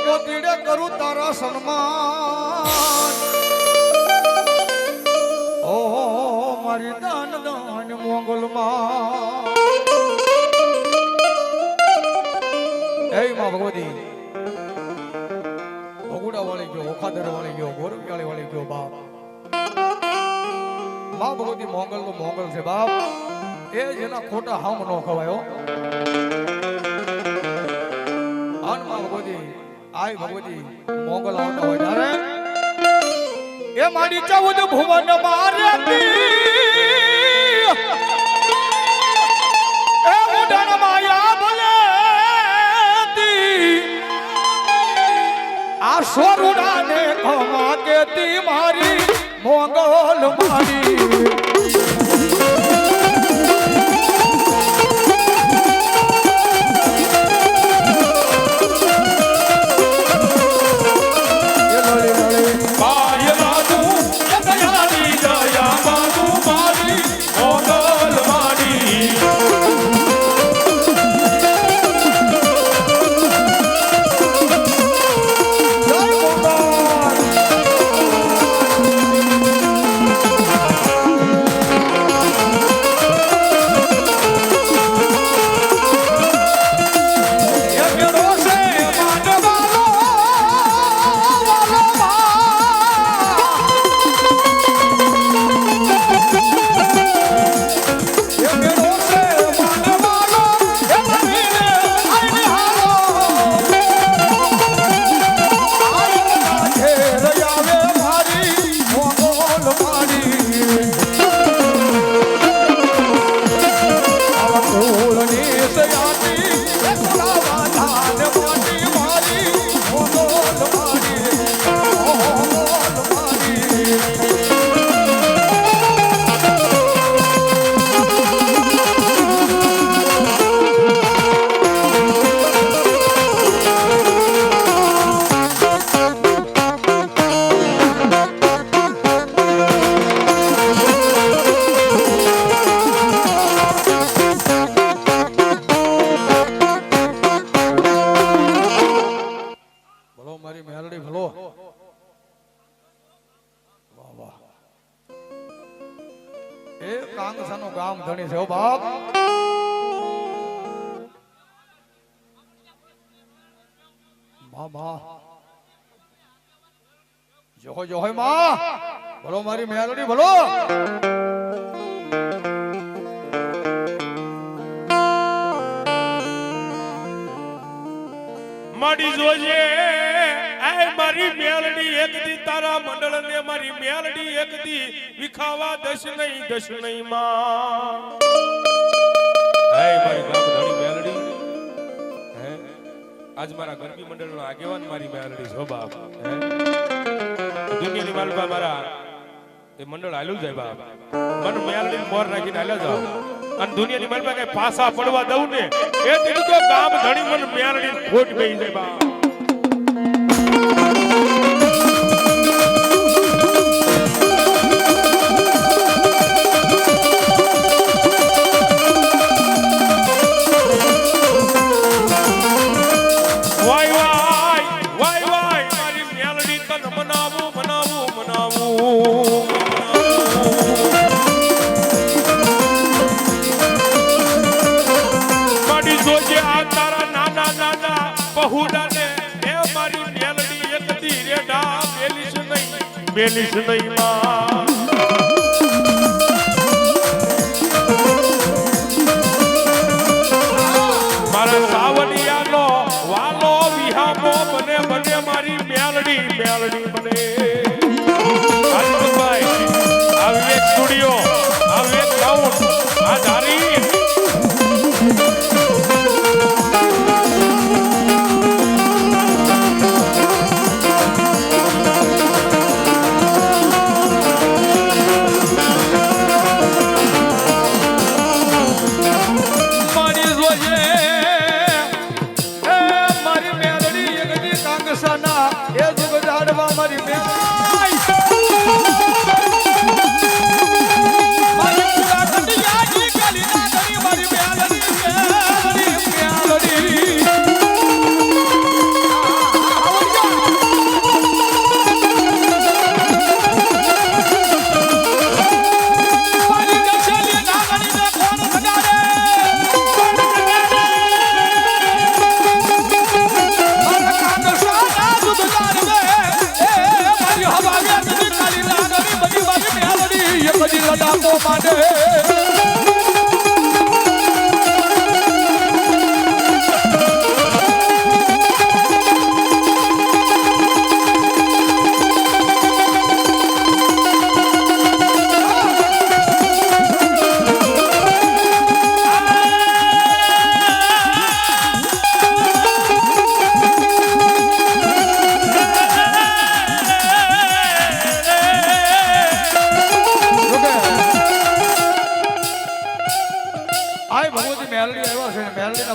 મોતીડે કરું તારા સન્માન ઓહો મારી દાન દાન મોગલમાં એ માં ભગવતી ભગુડા વાળી ગયો ઓખાદર વાળી ગયો ગોરવિયાળી વાળી ગયો બાપ માં ભગવતી મોગલ નો મોગલ છે બાપ એ જેના ખોટા હામ નો ખવાયો આય ભગવતી મોગલ આવતા હોય ત્યારે એ મારી 14 ભુવન મારે એ ઉડાન માયા ભલે આ સોરુડાને ખમા કેતી મારી મોગલ મારી ગામ ધણી છે બાપ મામા જોહો જોહો માં બોલો મારી મેલડી બોલો માડી જોજે આય મારી મેલડી એક દી તારા મંડળ ને મારી મેલડી એક દી વિખાવા દશ નહીં માં આય મારી ગામ ધણી મેલડી હે આજ મારા ગરબી મંડળ નો આગેવાન મારી મેલડી છો બાપ હે દુનિયાની માલપા મારા એ મંડળ હાલ્યું જાય બાપ મન મેલડી મોર રાખીને હાલ્યા જાવ અને દુનિયાની માલપા કઈ પાસા પડવા દઉં ને એ તેનું તો ગામ ધણી મન મેલડી ખોટ બેહી જાય બાપ બેલીશ નહીં માં મારા સાવલિયાનો વાલો વિહામો બને મારી મેલડી બને હરિભાઈ એક જ લડાકો માંડે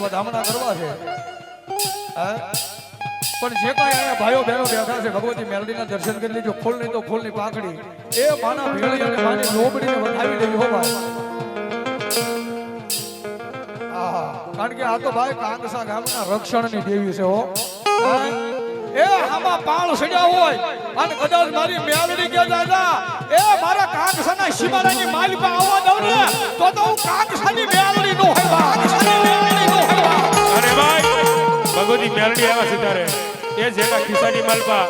વધામણા કરવા છે પણ જે કાંઈ અહીંયા ભાઈઓ બહેનો બેઠા છે ભગવતી મેલડીના દર્શન કરી લેજો ફૂલ નહીં તો ફૂલની પાંખડી એ માના ભેળી અને માની લોબડીને વધાવી દેવી હો ભાઈ કારણ કે આ તો ભાઈ કાંગસા ગામના રક્ષણની દેવી છે હો એ આમાં પાળ સડ્યા હોય અને કદાચ મારી મેલડી કે દાદા એ મારા કાંગસાના શિવાલાની માલિકા આવવા દઉં ને તો હું કાંગસાની મેલડી નો હોય કાંગસાની મેલડી નો હોય અરે ભાઈ ભગવતી મેલડી આવ્યા છે ત્યારે એ જેના ખિસ્સાની માલપા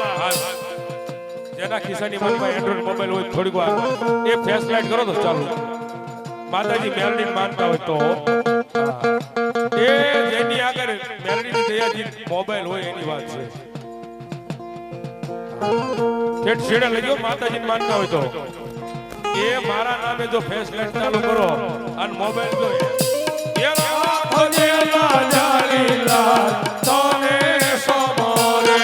જેના ખિસ્સાની માલપા એન્ડ્રોઇડ મોબાઈલ હોય થોડીક વાર એ ફેસ લાઈટ કરો તો ચાલુ માતાજી મેલડી માનતા હોય તો એ જેની આગળ મેલડીની દયાથી મોબાઈલ હોય એની વાત છે જેટ છેડા લઈ ગયો માતાજી માનતા હોય તો એ મારા નામે જો ફેસ લાઈટ ચાલુ કરો અને મોબાઈલ જો એ રાખો જેલા જાલીલા તને સમરે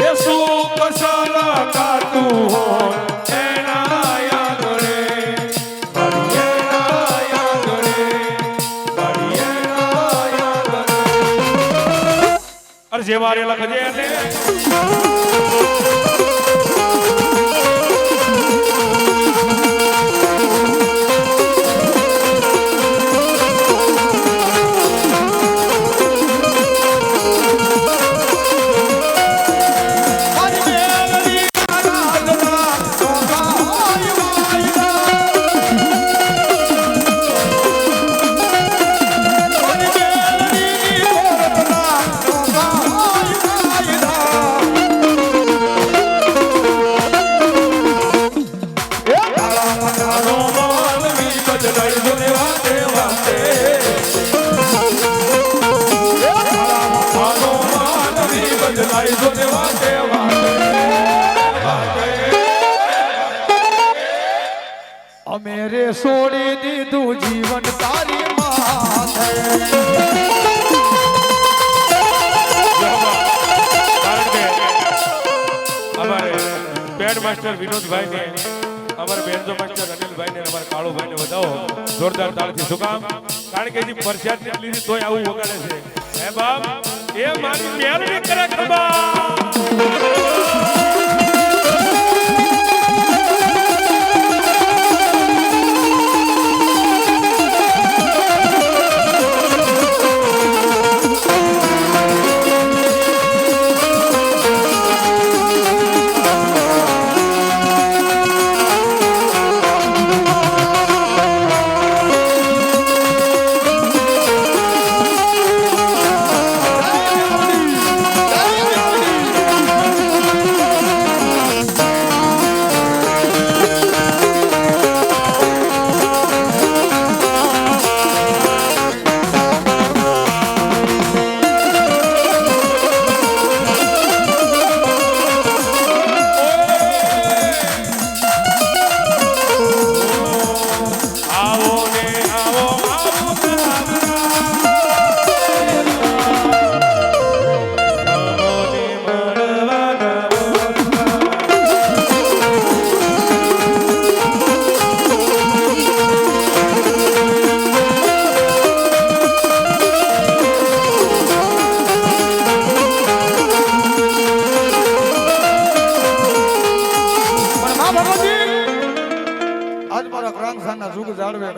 એ સુખ સલા કાતું હો જેવારે લખજે ને મેરે છોડી દીધું જીવન તારી માથે અમારે બેન્ડ માસ્ટર વિનોદભાઈ ને અમારા બેન્ડો માસ્ટર અનિલભાઈ ને અમારા કાળુભાઈ ને વધાવો જોરદાર તાળથી શું કામ કારણ કે જે પરસાદ લીધી તોય આવું વગાડે છે હે બાપ એ મારી મેલડી કરે ખબર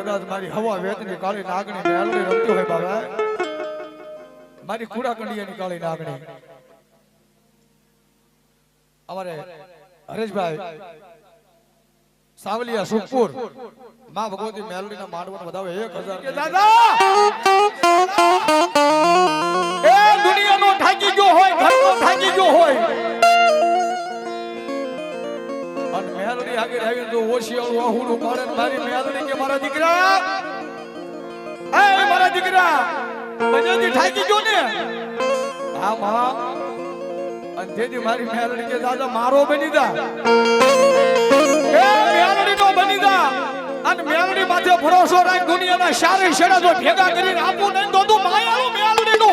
કદાચ મારી હવા વેતની કાળી નાગણી મેલડી રમતી હોય બાબા મારી કુડા કંડિયાની કાળી નાગણી અમારે હરેશભાઈ સાવલિયા સુખપુર માં ભગવતી મેલડીના માંડવાનો વધાવે 1000 દાદા બજાતી ઠાકી ગયો ને હા માં અને તેથી મારી મેલડી કે દાદા મારો બની જા એ મેલડી નો બની જા અને મેલડી માથે ભરોસો રાખ દુનિયાના સારે છેડા જો ભેગા કરીને આપું નહીં તો તું માયાળું મેલડી નો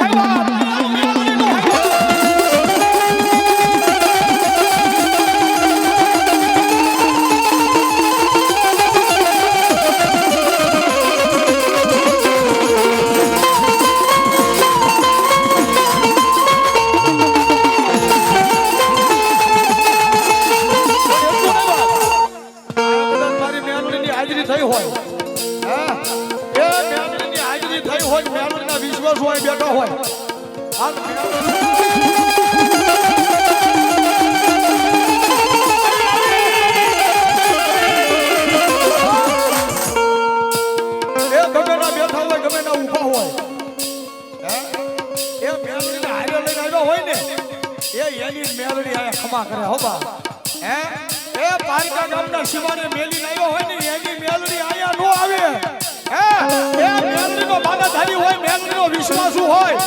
થઈ હોય હા એ મેલડીની હાજરી થઈ હોય મેલડીના વિશ્વાસ હોય બેઠા હોય આ એ ગમેના બેઠા હોય ગમેના ઊભા હોય હે એ મેલડીને હારે લઈને આવ્યો હોય ને એ એની મેલડી આ ખમા કરે હો બા હે એ પારકા ગામના શિવાને મેલી આવ્યો હોય ને એની મેલડી આયા નો આવે હે એ મેલડીનો માનાધારી હોય મેલડીનો વિશ્વાસુ હોય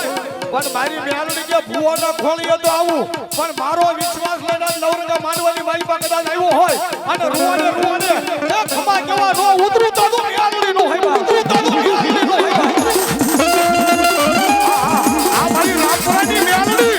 પણ મારી મેલડી કે ભુવાના ખોળીએ તો આવું પણ મારો વિશ્વાસ લઈને નવરંગા માનવાની મારી પાસે કદાચ આવ્યો હોય અને રૂવાને એ ખમા કેવા નો ઉતરું તો મેલડી નો હોય ઉતરું તો મેલડી નો હોય આ મારી રામપુરાની મેલડી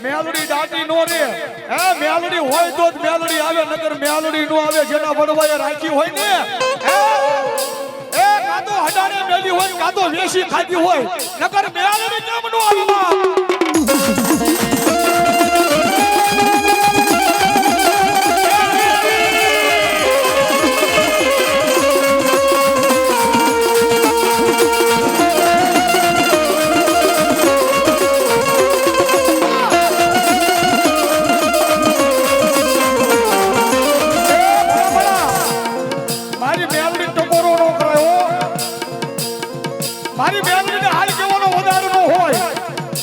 મેલડી દાટી નો રે હે મેલડી હોય તો જ મેલડી આવે નકર મેલડી નો આવે જેના વડવાએ રાખી હોય ને હે એ કાતો હડાને મેલી હોય કાતો વેશી ખાધી હોય નકર મેલડી કેમ નો આવે માં મારી મેલડીને હાલ કેવાનો વધારે નો હોય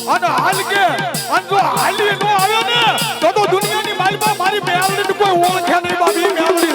અને હાલ કે અને જો હાલી નો આવે ને તો દુનિયાની માલમાં મારી મેલડીને કોઈ ઓળખે નહીં બાબી મેલડી